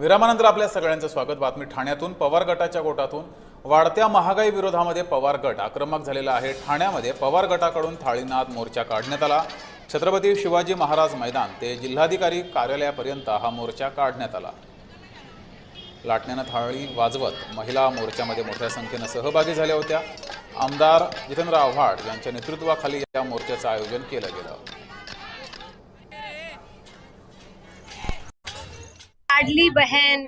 विरामानंतर आपल्या सगळ्यांचं स्वागत। बातमी ठाण्यातून। पवार गटाच्या गोटातून वाढत्या महागाई विरोधामध्ये पवार गट आक्रमक झालेला आहे। ठाण्यामध्ये पवार गटाकडून थाळीनाद मोर्चा काढण्यात आला। छत्रपती शिवाजी महाराज मैदान ते जिल्हाधिकारी कार्यालयापर्यंत हा मोर्चा काढण्यात आला। लाटण्याने थाळी वाजवत महिला मोर्चामध्ये मोठ्या संख्येने सहभागी झाल्या होत्या। आमदार जितेंद्र आव्हाड यांच्या नेतृत्वाखाली या मोर्चाचं आयोजन केलं गेलं। लाडली बहन,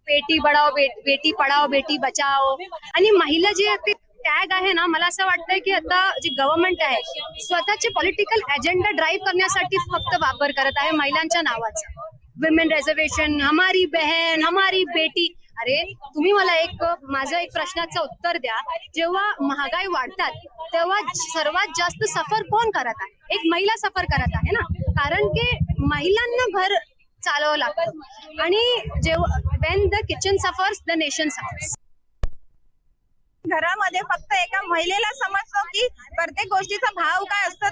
बेटी बढ़ाओ बेटी पढ़ाओ बेटी बचाओ आणि महिला जे टॅग आहे ना, मला असं वाटतंय की आता जी गव्हर्नमेंट आहे स्वतःचे पॉलिटिकल एजेंडा ड्राईव्ह करण्यासाठी फक्त वापर करत आहे महिलांच्या नावाचा। विमेन रिझर्वेशन, हमारी बहन, हमारी बेटी। अरे तुम्ही मला माझं एक प्रश्नाचं उत्तर द्या। जेव्हा महागाई वाढतात तेव्हा सर्वात जास्त सफर कोण करत आहे? एक महिला सफर करत आहे ना, कारण की महिलांना घर चालवावं लागतं आणि जेव्हा when the kitchen suffers the nation suffers। घरामध्ये फक्त एका महिलेला समजतो की प्रत्येक गोष्टीचा भाव काय असतो,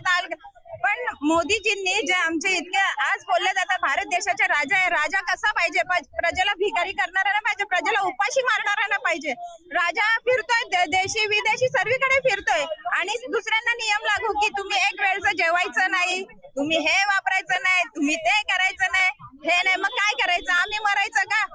पण मोदीजींनी जे आमचे इतके आज बोलले जातात भारत देशाचा राजा आहे, राजा कसा पाहिजे? प्रजेला भिकारी करणारा नाही पाहिजे, प्रजेला उपाशी मारणारा नाही पाहिजे। राजा फिरतोय देशी विदेशी सर्वीकडे फिरतोय आणि दुसऱ्यांना नियम लागू की तुम्ही एक वेळचं जेवायचं नाही, तुम्ही हे वापरायचं नाही, तुम्ही ते करायचं नाही, हे नाही, मग काय करायचं? आम्ही मरायचं का?